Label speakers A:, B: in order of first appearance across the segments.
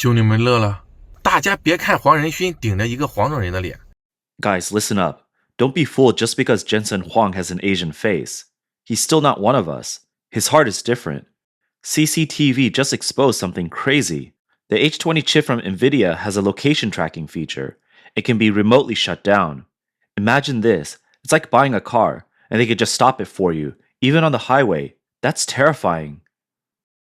A: 兄弟们乐了，大家别看黄仁勋顶着一个黄种人的脸。
B: Guys, listen up. Don't be fooled just because Jensen Huang has an Asian face. He's still not one of us. His heart is different. CCTV just exposed something crazy. The H20 chip from NVIDIA has a location tracking feature. It can be remotely shut down. Imagine this. It's like buying a car, and they could just stop it for you, even on the highway. That's terrifying.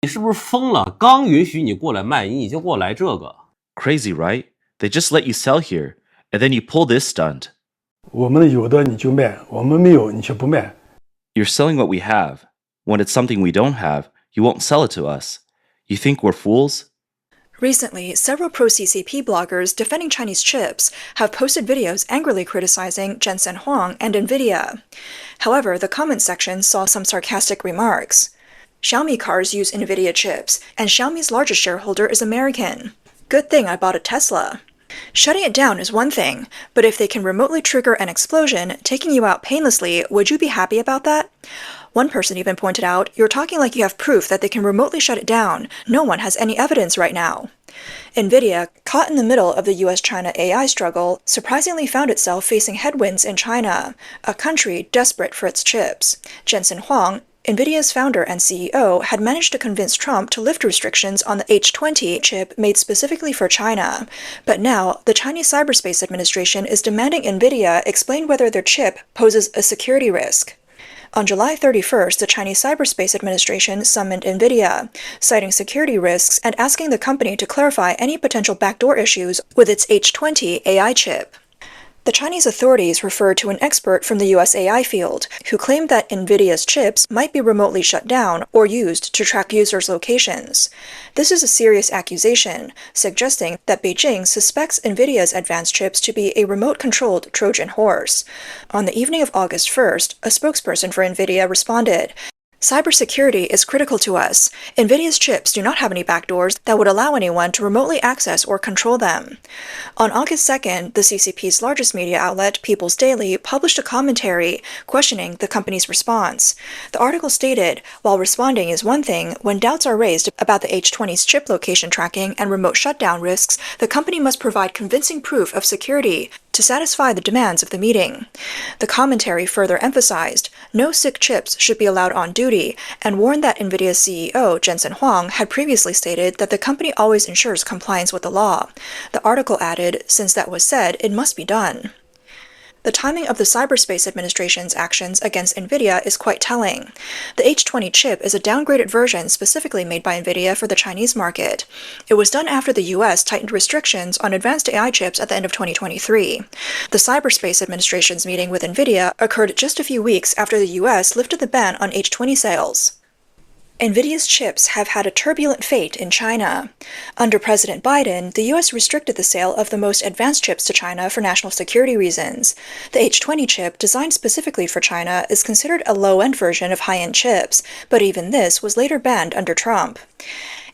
C: 你是不是疯了？刚允许你过来卖，你就过来这个。
B: Crazy, right? They just let you sell here, and then you pull this stunt.
D: 我们有的你就卖，我们没有你却不卖。
B: You're selling what we have. When it's something we don't have, you won't sell it to us. You think we're fools?
E: Recently, several pro-CCP bloggers defending Chinese chips have posted videos angrily criticizing Jensen Huang and NVIDIA. However, the comment section saw some sarcastic remarks. Xiaomi cars use NVIDIA chips, and Xiaomi's largest shareholder is American. Good thing I bought a Tesla. Shutting it down is one thing, but if they can remotely trigger an explosion, taking you out painlessly, would you be happy about that? One person even pointed out, you're talking like you have proof that they can remotely shut it down. No one has any evidence right now. NVIDIA, caught in the middle of the US-China AI struggle, surprisingly found itself facing headwinds in China, a country desperate for its chips. Jensen Huang, NVIDIA's founder and CEO, had managed to convince Trump to lift restrictions on the H20 chip made specifically for China. But now, the Chinese Cyberspace Administration is demanding NVIDIA explain whether their chip poses a security risk. On July 31st, the Chinese Cyberspace Administration summoned NVIDIA, citing security risks and asking the company to clarify any potential backdoor issues with its H20 AI chip. The Chinese authorities referred to an expert from the US AI field who claimed that NVIDIA's chips might be remotely shut down or used to track users' locations. This is a serious accusation, suggesting that Beijing suspects NVIDIA's advanced chips to be a remote-controlled Trojan horse. On the evening of August 1st, a spokesperson for NVIDIA responded, "Cybersecurity is critical to us. NVIDIA's chips do not have any backdoors that would allow anyone to remotely access or control them." On August 2nd, the CCP's largest media outlet, People's Daily, published a commentary questioning the company's response. The article stated, while responding is one thing, when doubts are raised about the H20's chip location tracking and remote shutdown risks, the company must provide convincing proof of security to satisfy the demands of the meeting. The commentary further emphasized, no sick chips should be allowed on duty, and warned that NVIDIA's CEO, Jensen Huang, had previously stated that the company always ensures compliance with the law. The article added, since that was said, it must be done. The timing of the Cyberspace Administration's actions against NVIDIA is quite telling. The H20 chip is a downgraded version specifically made by NVIDIA for the Chinese market. It was done after the US tightened restrictions on advanced AI chips at the end of 2023. The Cyberspace Administration's meeting with NVIDIA occurred just a few weeks after the US lifted the ban on H20 sales. NVIDIA's chips have had a turbulent fate in China. Under President Biden, the U.S. restricted the sale of the most advanced chips to China for national security reasons. The H20 chip, designed specifically for China, is considered a low-end version of high-end chips, but even this was later banned under Trump.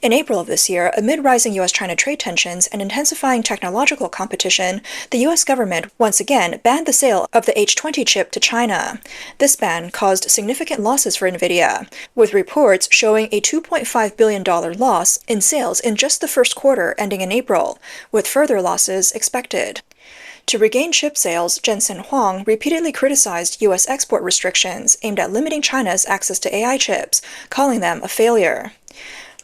E: In April of this year, amid rising U.S.-China trade tensions and intensifying technological competition, the U.S. government once again banned the sale of the H20 chip to China. This ban caused significant losses for NVIDIA, with reports showing a $2.5 billion loss in sales in just the first quarter ending in April, with further losses expected. To regain chip sales, Jensen Huang repeatedly criticized U.S. export restrictions aimed at limiting China's access to AI chips, calling them a failure.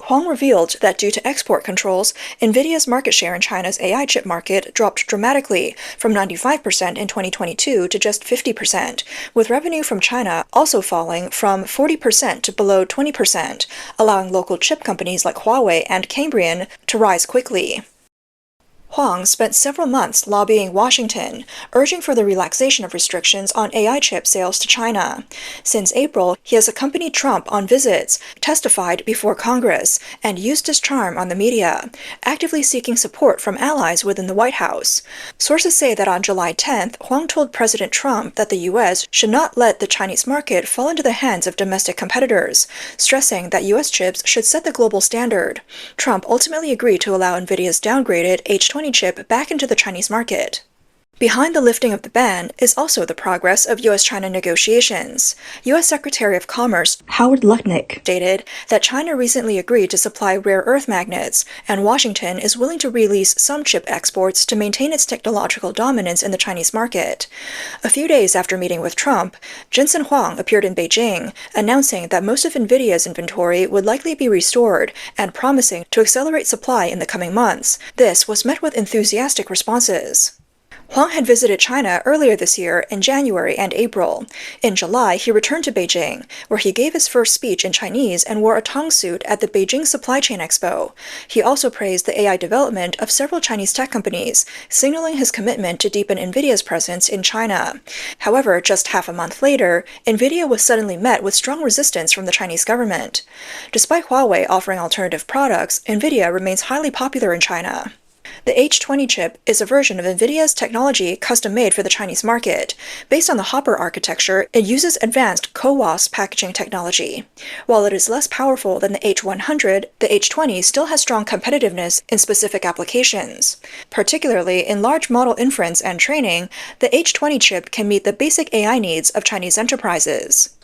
E: Huang revealed that due to export controls, NVIDIA's market share in China's AI chip market dropped dramatically, from 95% in 2022 to just 50%, with revenue from China also falling from 40% to below 20%, allowing local chip companies like Huawei and Cambrian to rise quickly. Huang spent several months lobbying Washington, urging for the relaxation of restrictions on AI chip sales to China. Since April, he has accompanied Trump on visits, testified before Congress, and used his charm on the media, actively seeking support from allies within the White House. Sources say that on July 10th, Huang told President Trump that the U.S. should not let the Chinese market fall into the hands of domestic competitors, stressing that U.S. chips should set the global standard. Trump ultimately agreed to allow NVIDIA's downgraded H20 chip back into the Chinese market. Behind the lifting of the ban is also the progress of U.S.-China negotiations. U.S. Secretary of Commerce Howard Lutnick stated that China recently agreed to supply rare earth magnets, and Washington is willing to release some chip exports to maintain its technological dominance in the Chinese market. A few days after meeting with Trump, Jensen Huang appeared in Beijing, announcing that most of NVIDIA's inventory would likely be restored and promising to accelerate supply in the coming months. This was met with enthusiastic responses. Huang had visited China earlier this year in January and April. In July, he returned to Beijing, where he gave his first speech in Chinese and wore a tong suit at the Beijing Supply Chain Expo. He also praised the AI development of several Chinese tech companies, signaling his commitment to deepen NVIDIA's presence in China. However, just half a month later, NVIDIA was suddenly met with strong resistance from the Chinese government. Despite Huawei offering alternative products, NVIDIA remains highly popular in China. The H20 chip is a version of NVIDIA's technology custom-made for the Chinese market. Based on the Hopper architecture, it uses advanced CoWoS packaging technology. While it is less powerful than the H100, the H20 still has strong competitiveness in specific applications. Particularly in large model inference and training, the H20 chip can meet the basic AI needs of Chinese enterprises.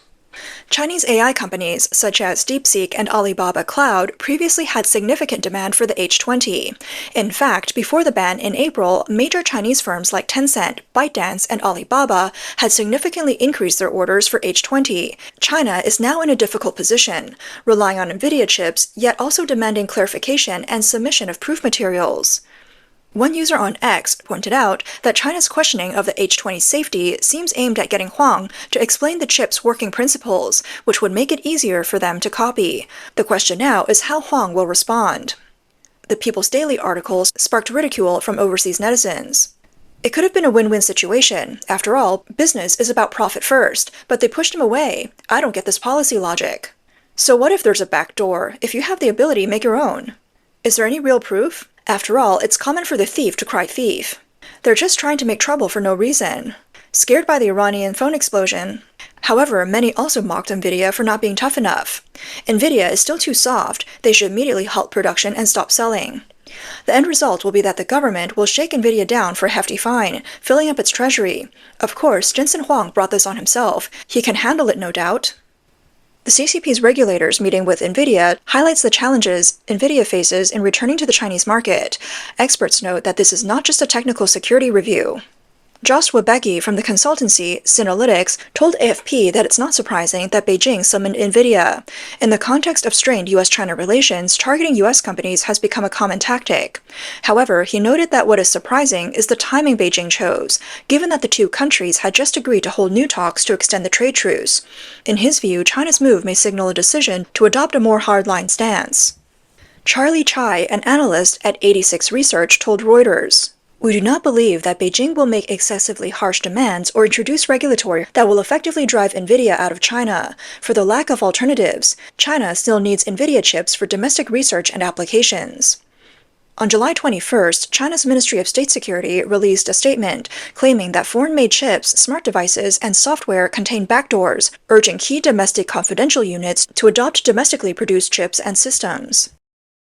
E: Chinese AI companies such as DeepSeek and Alibaba Cloud previously had significant demand for the H20. In fact, before the ban in April, major Chinese firms like Tencent, ByteDance, and Alibaba had significantly increased their orders for H20. China is now in a difficult position, relying on NVIDIA chips, yet also demanding clarification and submission of proof materials. One user on X pointed out that China's questioning of the H20's safety seems aimed at getting Huang to explain the chip's working principles, which would make it easier for them to copy. The question now is how Huang will respond. The People's Daily articles sparked ridicule from overseas netizens. It could have been a win-win situation. After all, business is about profit first, but they pushed him away. I don't get this policy logic. So what if there's a backdoor? If you have the ability, make your own. Is there any real proof? After all, it's common for the thief to cry thief. They're just trying to make trouble for no reason. Scared by the Iranian phone explosion. However, many also mocked NVIDIA for not being tough enough. NVIDIA is still too soft. They should immediately halt production and stop selling. The end result will be that the government will shake NVIDIA down for a hefty fine, filling up its treasury. Of course, Jensen Huang brought this on himself. He can handle it, no doubt. The CCP's regulators meeting with NVIDIA highlights the challenges NVIDIA faces in returning to the Chinese market. Experts note that this is not just a technical security review. Joshua Beggy from the consultancy Synalytics told AFP that it's not surprising that Beijing summoned NVIDIA. In the context of strained U.S.-China relations, targeting U.S. companies has become a common tactic. However, he noted that what is surprising is the timing Beijing chose, given that the two countries had just agreed to hold new talks to extend the trade truce. In his view, China's move may signal a decision to adopt a more hardline stance. Charlie Chai, an analyst at 86 Research, told Reuters, "We do not believe that Beijing will make excessively harsh demands or introduce regulatory that will effectively drive NVIDIA out of China. For the lack of alternatives, China still needs NVIDIA chips for domestic research and applications." On July 21st, China's Ministry of State Security released a statement claiming that foreign-made chips, smart devices, and software contain backdoors, urging key domestic confidential units to adopt domestically produced chips and systems.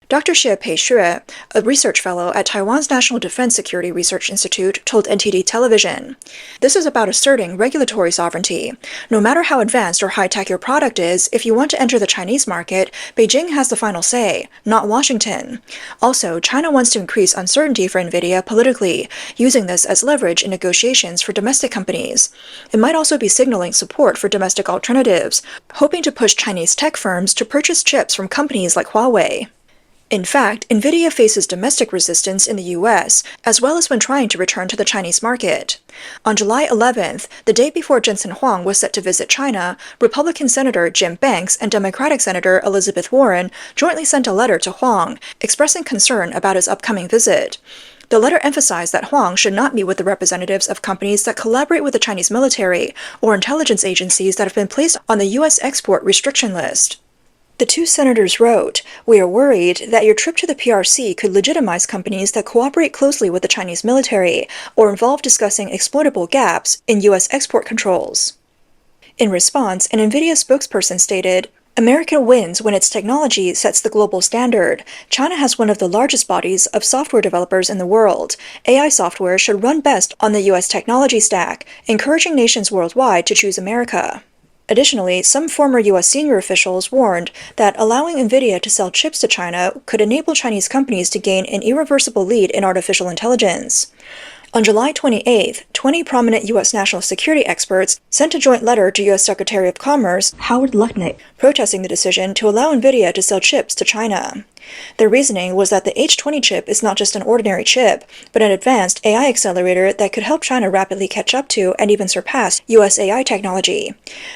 E: Dr. Xie Peixue, a research fellow at Taiwan's National Defense Security Research Institute, told NTD Television, "This is about asserting regulatory sovereignty. No matter how advanced or high-tech your product is, if you want to enter the Chinese market, Beijing has the final say, not Washington. Also, China wants to increase uncertainty for NVIDIA politically, using this as leverage in negotiations for domestic companies. It might also be signaling support for domestic alternatives, hoping to push Chinese tech firms to purchase chips from companies like Huawei." In fact, NVIDIA faces domestic resistance in the U.S., as well as when trying to return to the Chinese market. On July 11th, the day before Jensen Huang was set to visit China, Republican Senator Jim Banks and Democratic Senator Elizabeth Warren jointly sent a letter to Huang, expressing concern about his upcoming visit. The letter emphasized that Huang should not meet with the representatives of companies that collaborate with the Chinese military or intelligence agencies that have been placed on the U.S. export restriction list. The two senators wrote, "We are worried that your trip to the PRC could legitimize companies that cooperate closely with the Chinese military or involve discussing exploitable gaps in U.S. export controls." In response, an NVIDIA spokesperson stated, America wins when its technology sets the global standard. China has one of the largest bodies of software developers in the world. AI software should run best on the US technology stack, encouraging nations worldwide to choose America. Additionally, some former US senior officials warned that allowing NVIDIA to sell chips to China could enable Chinese companies to gain an irreversible lead in artificial intelligence. On July 28th, 20 prominent U.S. national security experts sent a joint letter to U.S. Secretary of Commerce Howard Lutnick, protesting the decision to allow NVIDIA to sell chips to China. Their reasoning was that the H20 chip is not just an ordinary chip, but an advanced AI accelerator that could help China rapidly catch up to and even surpass U.S. AI technology.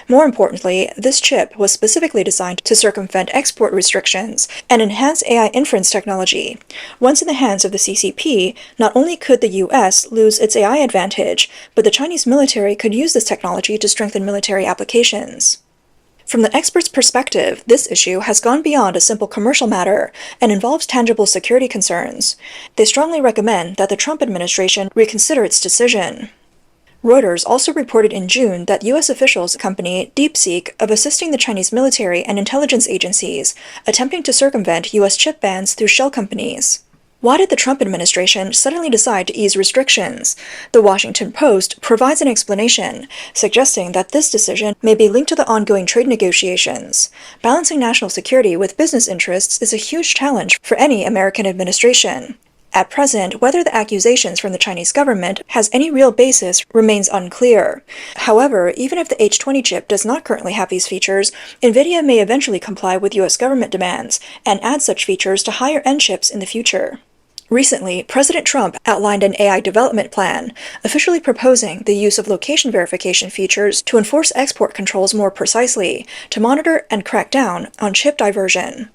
E: More importantly, this chip was specifically designed to circumvent export restrictions and enhance AI inference technology. Once in the hands of the CCP, not only could the U.S. lose its AI advantage, but the Chinese military could use this technology to strengthen military applications. From the experts' perspective, this issue has gone beyond a simple commercial matter and involves tangible security concerns. They strongly recommend that the Trump administration reconsider its decision. Reuters also reported in June that U.S. officials accompany DeepSeek of assisting the Chinese military and intelligence agencies, attempting to circumvent U.S. chip bans through shell companies. Why did the Trump administration suddenly decide to ease restrictions? The Washington Post provides an explanation, suggesting that this decision may be linked to the ongoing trade negotiations. Balancing national security with business interests is a huge challenge for any American administration. At present, whether the accusations from the Chinese government has any real basis remains unclear. However, even if the H20 chip does not currently have these features, NVIDIA may eventually comply with U.S. government demands and add such features to higher-end chips in the future. Recently, President Trump outlined an AI development plan, officially proposing the use of location verification features to enforce export controls more precisely, to monitor and crack down on chip diversion.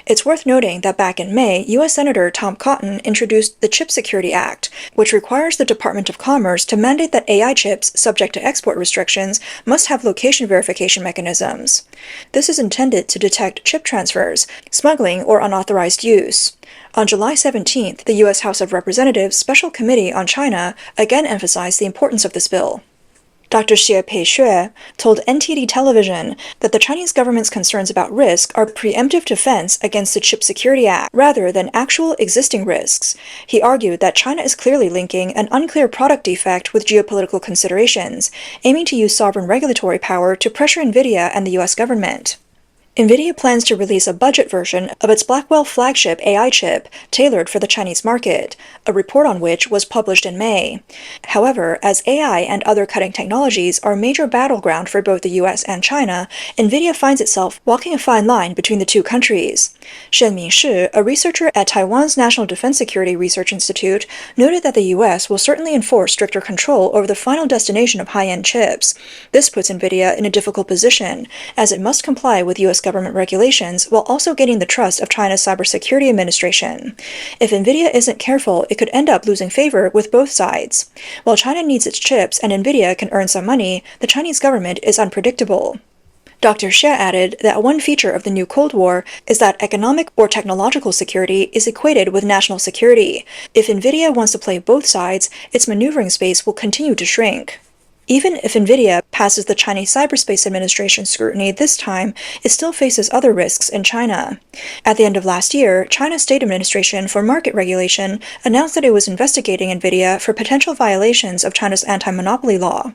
E: It's worth noting that back in May, U.S. Senator Tom Cotton introduced the Chip Security Act, which requires the Department of Commerce to mandate that AI chips subject to export restrictions must have location verification mechanisms. This is intended to detect chip transfers, smuggling, or unauthorized use. On July 17th, the U.S. House of Representatives Special Committee on China again emphasized the importance of this bill. Dr. Xie Peixue told NTD Television that the Chinese government's concerns about risk are preemptive defense against the Chip Security Act rather than actual existing risks. He argued that China is clearly linking an unclear product defect with geopolitical considerations, aiming to use sovereign regulatory power to pressure NVIDIA and the U.S. government. NVIDIA plans to release a budget version of its Blackwell flagship AI chip tailored for the Chinese market, a report on which was published in May. However, as AI and other cutting technologies are a major battleground for both the US and China, NVIDIA finds itself walking a fine line between the two countries. Shen Mingshi, a researcher at Taiwan's National Defense Security Research Institute, noted that the US will certainly enforce stricter control over the final destination of high-end chips. This puts NVIDIA in a difficult position, as it must comply with US government regulations while also gaining the trust of China's Cyberspace Administration. If NVIDIA isn't careful, it could end up losing favor with both sides. While China needs its chips and NVIDIA can earn some money, the Chinese government is unpredictable. Dr. Xie added that one feature of the new Cold War is that economic or technological security is equated with national security. If NVIDIA wants to play both sides, its maneuvering space will continue to shrink. Even if NVIDIA passes the Chinese Cyberspace Administration scrutiny this time, it still faces other risks in China. At the end of last year, China's State Administration for Market Regulation announced that it was investigating NVIDIA for potential violations of China's anti-monopoly law.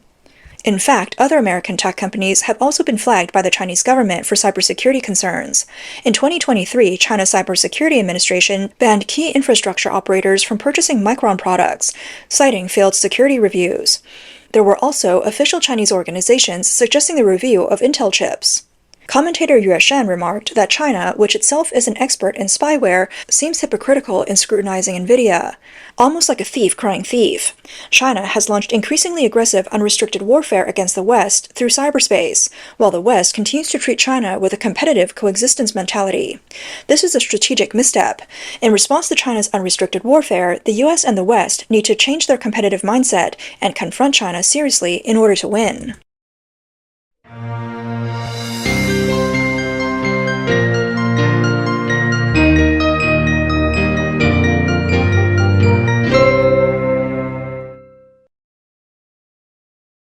E: In fact, other American tech companies have also been flagged by the Chinese government for cybersecurity concerns. In 2023, China's Cybersecurity Administration banned key infrastructure operators from purchasing Micron products, citing failed security reviews. There were also official Chinese organizations suggesting the review of Intel chips. Commentator Yue Shan remarked that China, which itself is an expert in spyware, seems hypocritical in scrutinizing NVIDIA. Almost like a thief crying thief. China has launched increasingly aggressive unrestricted warfare against the West through cyberspace, while the West continues to treat China with a competitive coexistence mentality. This is a strategic misstep. In response to China's unrestricted warfare, the US and the West need to change their competitive mindset and confront China seriously in order to win.